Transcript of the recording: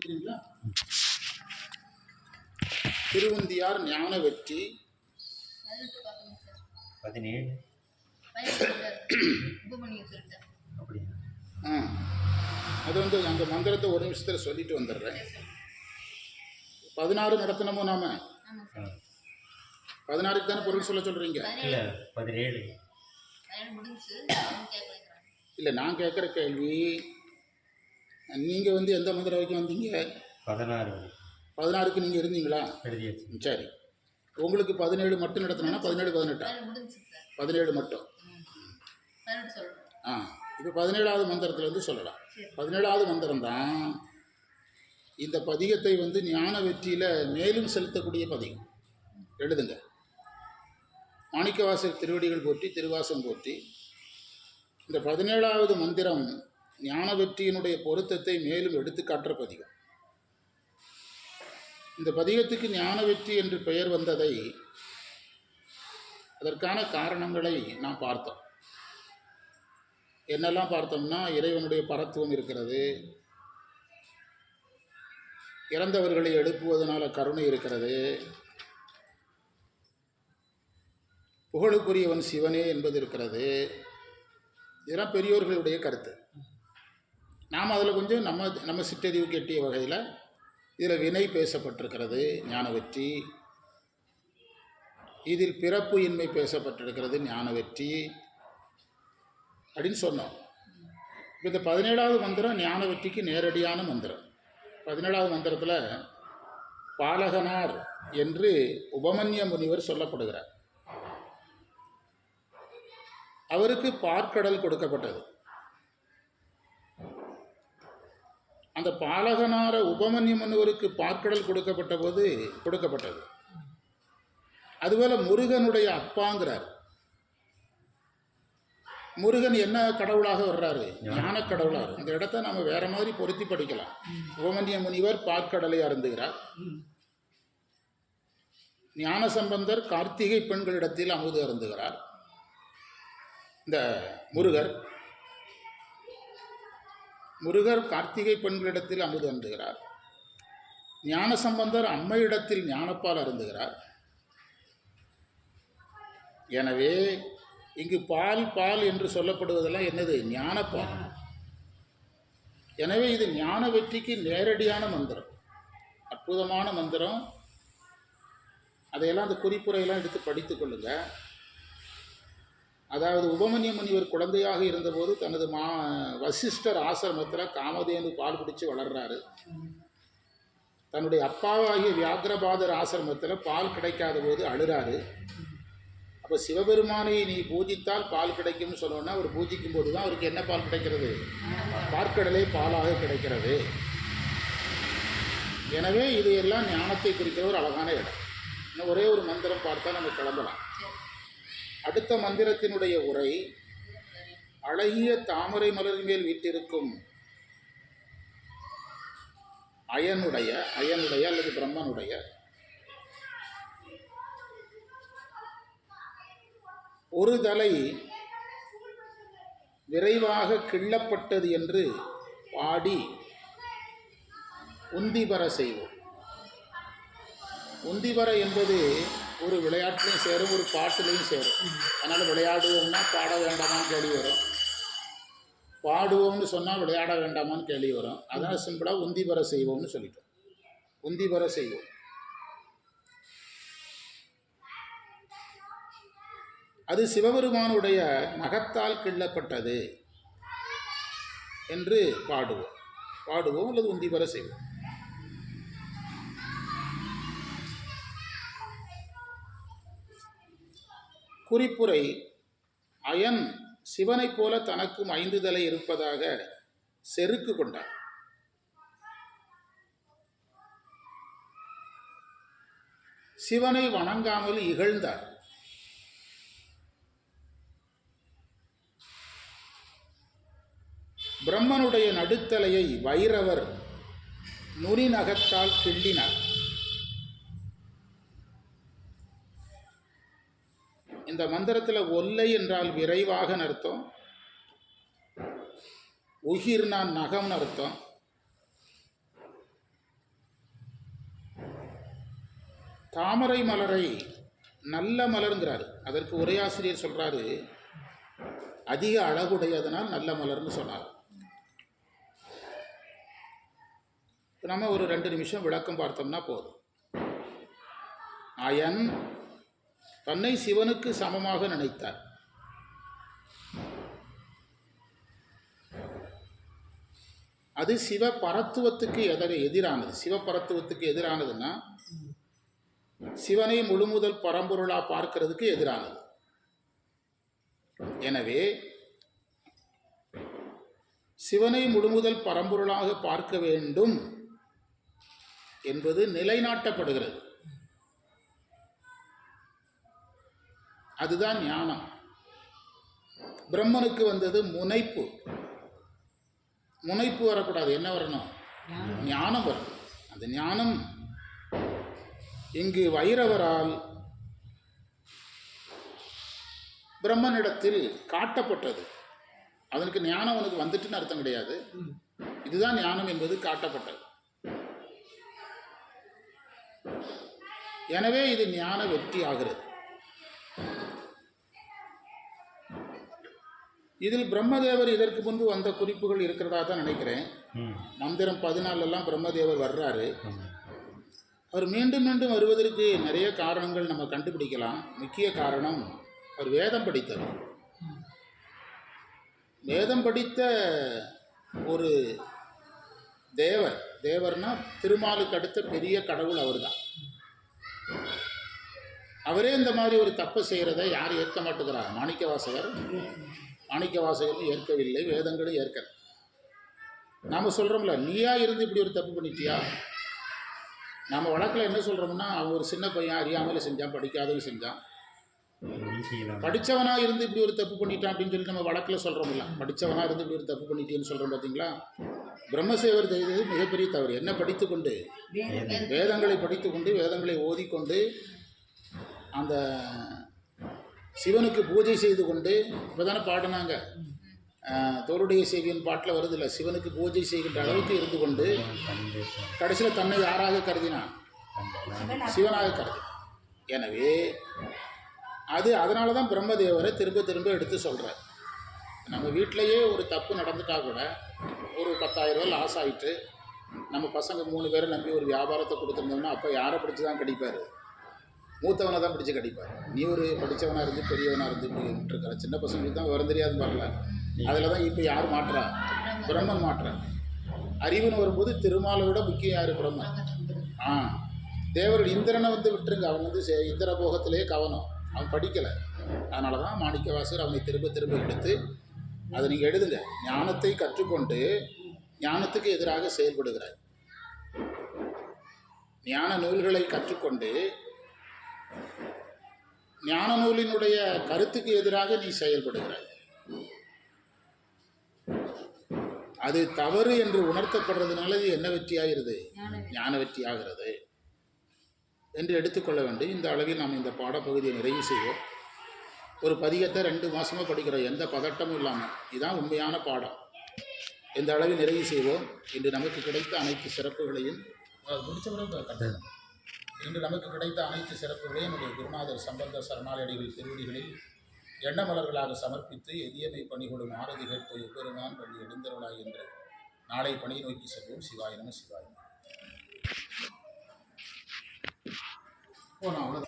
புரியுங்களா? திருவந்தியார் ஞான வெற்றி 17 அப்படியா? அது வந்து அந்த மந்திரத்தை ஒரு நிமிஷத்தில் சொல்லிட்டு வந்துடுறேன். 16 நடத்தணுமோ நாம? 16க்கு தானே பொருள் சொல்ல சொல்றீங்க? இல்லை 17. இல்லை, நான் கேட்குற கேள்வி, நீங்கள் வந்து எந்த மந்திரம் வரைக்கும் வந்தீங்க? 16. 16க்கு நீங்கள் இருந்தீங்களா? சரி, உங்களுக்கு 17 மட்டும் நடத்தினா 17 18 17 மட்டும். இப்போ 17வது மந்திரத்தில் வந்து சொல்லலாம். 17வது மந்திரம் தான் இந்த பதிகத்தை வந்து ஞான வெற்றியில் மேலும் செலுத்தக்கூடிய பதிகம். எழுதுங்க. மாணிக்கவாசகர் திருவடிகள் போற்றி, திருவாசகம் போற்றி. இந்த 17வது மந்திரம் ஞான வெற்றியினுடைய பொருத்தத்தை மேலும் எடுத்து காட்டுற பதிகம். இந்த பதிகத்துக்கு ஞான வெற்றி என்று பெயர் வந்ததை, அதற்கான காரணங்களை நாம் பார்த்தோம். என்னெல்லாம் பார்த்தோம்னா, இறைவனுடைய பரத்துவம் இருக்கிறது, இறந்தவர்களை எழுப்புவதனால கருணை இருக்கிறது, புகழுக்குரியவன் சிவனே என்பது இருக்கிறது. இதெல்லாம் பெரியோர்களுடைய கருத்து. நாம் அதில் கொஞ்சம் நம்ம சிற்றறிவுக்கு எட்டிய வகையில் இதில் வினை பேசப்பட்டிருக்கிறது, ஞான வெற்றி. இதில் பிறப்பு இன்மை பேசப்பட்டிருக்கிறது, ஞான வெற்றி அப்படின்னு சொன்னோம். இப்போ இந்த 17வது மந்திரம் ஞான வெற்றிக்கு நேரடியான மந்திரம். 17வது மந்திரத்தில் பாலகனார் என்று உபமன்ய முனிவர் சொல்லப்படுகிறார். அவருக்கு பார்க்கடல் கொடுக்கப்பட்டது. அந்த பாலகனார உபமன்ய முனிவருக்கு பார்க்கடல் கொடுக்கப்பட்டது. அதுபோல முருகனுடைய அப்பாங்கிறார். முருகன் என்ன கடவுளாக வர்றாரு? ஞான கடவுளாக. இந்த இடத்த நம்ம வேற மாதிரி பொருத்தி படிக்கலாம். உபமன்ய முனிவர் பார்க்கடலை அருந்துகிறார். ஞான சம்பந்தர் கார்த்திகை பெண்களிடத்தில் அமுது அருந்துகிறார். இந்த முருகர் கார்த்திகை பெண்களிடத்தில் அமுது அருந்துகிறார். ஞான சம்பந்தர் அம்மையிடத்தில் ஞானப்பால் அருந்துகிறார். எனவே இங்கு பால் என்று சொல்லப்படுவதெல்லாம் என்னது? ஞானப்பால். எனவே இது ஞான வெற்றிக்கு நேரடியான மந்திரம், அற்புதமான மந்திரம். அதையெல்லாம் அந்த குறிப்புரையெல்லாம் எடுத்து படித்து கொள்ளுங்க. அதாவது உபமன்ய முனிவர் குழந்தையாக இருந்தபோது தனது வசிஷ்டர் ஆசிரமத்தில் காமதேனு பால் குடித்து வளர்றாரு. தன்னுடைய அப்பாவாகிய வியாக்கிரபாதர் ஆசிரமத்தில் பால் கிடைக்காத போது அழுறாரு. அப்போ சிவபெருமானை நீ பூஜித்தால் பால் கிடைக்கும்னு சொன்னோன்னா, அவர் பூஜிக்கும் போது தான் அவருக்கு என்ன பால் கிடைக்கிறது? பார்க்கடலே பாலாக கிடைக்கிறது. எனவே இதையெல்லாம் ஞானத்தை குறிக்கிற ஒரு அழகான இடம். இன்னும் ஒரே ஒரு மந்திரம் பார்த்தா நம்ம கிளம்பலாம். அடுத்த மந்திரத்தினுடைய உரை, அழகிய தாமரை மலர் மேல் வீட்டிருக்கும் அயனுடைய அல்லது பிரம்மனுடைய ஒரு தலை விரைவாக கிள்ளப்பட்டது என்று பாடி உந்திபர செய்வோம். உந்திபர என்பது ஒரு விளையாட்டுலையும் சேரும், ஒரு பாட்டுலையும் சேரும். அதனால் விளையாடுவோம்னா பாட வேண்டாமான்னு கேள்வி வரும், பாடுவோம்னு சொன்னால் விளையாட வேண்டாமான்னு கேள்வி வரும். அதனால் சிம்பிளாக உந்திபர செய்வோம்னு சொல்லிட்டோம். உந்திபர செய்வோம். அது சிவபெருமானுடைய நகத்தால் கிள்ளப்பட்டது என்று பாடுவோம் அல்லது உந்திபர செய்வோம். குறிப்புரை, அயன் சிவனைப் போல தனக்கும் 5 தலை இருப்பதாக செருக்கு கொண்டார். சிவனை வணங்காமல் இகழ்ந்தார். பிரம்மனுடைய நடுத்தலையை வைரவர் நுனி நகத்தால் கிள்ளினார். இந்த மந்திரத்தில் ஒல்லை என்றால் விரைவாக அர்த்தம், உகிர்னா நகம்னு அர்த்தம், தாமரை மலரை நல்ல மலருங்கிறாரு. அதற்கு உரையாசிரியர் சொல்றாரு, அதிக அழகுடையதனால் நல்ல மலர்னு சொன்னார். நம்ம ஒரு 2 நிமிஷம் விளக்கம் பார்த்தோம்னா போதும். அயன் தன்னை சிவனுக்கு சமமாக நினைத்தார். அது சிவ பரத்துவத்துக்கு எதிரானது. சிவபரத்துவத்துக்கு எதிரானதுன்னா சிவனை முழுமுதல் பரம்பொருளா பார்க்கிறதுக்கு எதிரானது. எனவே சிவனை முழுமுதல் பரம்பொருளாக பார்க்க வேண்டும் என்பது நிலைநாட்டப்படுகிறது. அதுதான் ஞானம். பிரம்மனுக்கு வந்தது முனைப்பு. முனைப்பு வரக்கூடாது. என்ன வரணும்? ஞானம் வரணும். அந்த ஞானம் இங்கு வைரவரால் பிரம்மனிடத்தில் காட்டப்பட்டது. அதற்கு ஞானம் அவனுக்கு வந்துட்டுன்னு அர்த்தம் கிடையாது. இதுதான் ஞானம் என்பது காட்டப்பட்டது. எனவே இது ஞான வெற்றி ஆகிறது. இதில் பிரம்மதேவர் இதற்கு முன்பு வந்த குறிப்புகள் இருக்கிறதா தான் நினைக்கிறேன். மந்திரம் 14 பிரம்மதேவர் வர்றாரு. அவர் மீண்டும் மீண்டும் வருவதற்கு நிறைய காரணங்கள் நம்ம கண்டுபிடிக்கலாம். முக்கிய காரணம், அவர் வேதம் படித்தவர். வேதம் படித்த ஒரு தேவர்னா திருமாலுக்கு அடுத்த பெரிய கடவுள் அவர் தான். அவரே இந்த மாதிரி ஒரு தப்பை செய்கிறத யார் ஏற்க மாட்டேங்கிறார்? மாணிக்கவாசகரும் ஏற்கவில்லை, வேதங்களும் ஏற்கல. நாம் சொல்கிறோம்ல, நீயா இருந்து இப்படி ஒரு தப்பு பண்ணிட்டியா? நம்ம வழக்கில் என்ன சொல்கிறோம்னா, அவன் ஒரு சின்ன பையன், அறியாமல் செஞ்சான், படிக்காதவன் செஞ்சான். படித்தவனாக இருந்து இப்படி ஒரு தப்பு பண்ணிட்டான் அப்படின்னு சொல்லிட்டு நம்ம வழக்கில் சொல்கிறோம்ல. படித்தவனாக இருந்து இப்படி ஒரு தப்பு பண்ணிட்டேன்னு சொல்கிறோம் பார்த்தீங்களா? பிரம்மசேவர் செய்தது மிகப்பெரிய தவறு. என்ன படித்துக்கொண்டு, வேதங்களை படித்துக்கொண்டு, வேதங்களை ஓதிக்கொண்டு, அந்த சிவனுக்கு பூஜை செய்து கொண்டு, இப்போ தானே பாடினாங்க, தோளுடைய செய்வியின் பாட்டில் வருது இல்லை, சிவனுக்கு பூஜை செய்கின்ற அளவுக்கு இருந்து கொண்டு கடைசியில் தன்னை யாராக கருதினான்? சிவனாக கருதி. எனவே அதனால தான் பிரம்மதேவரை திரும்ப திரும்ப எடுத்து சொல்கிறார். நம்ம வீட்டிலையே ஒரு தப்பு நடந்துட்டா கூட ஒரு 10,000 ரூபா லாஸ் ஆகிட்டு நம்ம பசங்க 3 பேரை நம்பி ஒரு வியாபாரத்தை கொடுத்துருந்தோம்னா அப்போ யாரை பிடிச்சி தான் கடிப்பார்? மூத்தவனை தான் பிடிச்சி கடிப்பார். நீ ஒரு படித்தவனாக இருந்து பெரியவனாக இருந்து இப்படி விட்டுருக்கிற சின்ன பசங்களுக்கு தான் விவரம் தெரியாது வரல. அதில் தான் இப்போ யார் மாற்றா? பிரம்மன் மாற்றா. அறிவுன்னு வரும்போது திருமாலை விட முக்கியம் யார்? பிரம்மன். தேவர்கள் இந்திரனை விட்டுருங்க, அவன் இந்திர போகத்திலே கவனம், அவன் படிக்கலை. அதனால தான் மாணிக்கவாசகர் அவனை திரும்ப திரும்ப எடுத்து, அதை நீங்கள் எழுதுங்க, ஞானத்தை கற்றுக்கொண்டு ஞானத்துக்கு எதிராக செயல்படுகிறார். ஞான நூல்களை கற்றுக்கொண்டு ஞான நூலினுடைய கருத்துக்கு எதிராக நீ செயல்படுகிறாய். அது தவறு என்று உணர்த்தப்படுறதுனால இது என்ன வெற்றியாகிறது? ஞான வெற்றி ஆகிறது என்று எடுத்துக்கொள்ள வேண்டும். இந்த அளவில் நாம் இந்த பாடப்பகுதியை நிறைவு செய்வோம். ஒரு பதிகத்தை 2 மாதமாக படிக்கிறோம், எந்த பதட்டமும் இல்லாமல். இதுதான் உண்மையான பாடம். இந்த அளவில் நிறைவு செய்வோம். இன்று நமக்கு கிடைத்த அனைத்து சிறப்புகளையும் என்னுடைய குருநாதர் சம்பந்த சரணாலயடிகள் திருவடிகளில் எண்ணமலர்களாக சமர்ப்பித்து எதியமை பணிகொடும் ஆரதி கேட்ப எப்பெருமான் பள்ளி எழுந்தருளாய் என்று நாளை பணி நோக்கி செல்வோம். சிவாய நம. சிவாய நம.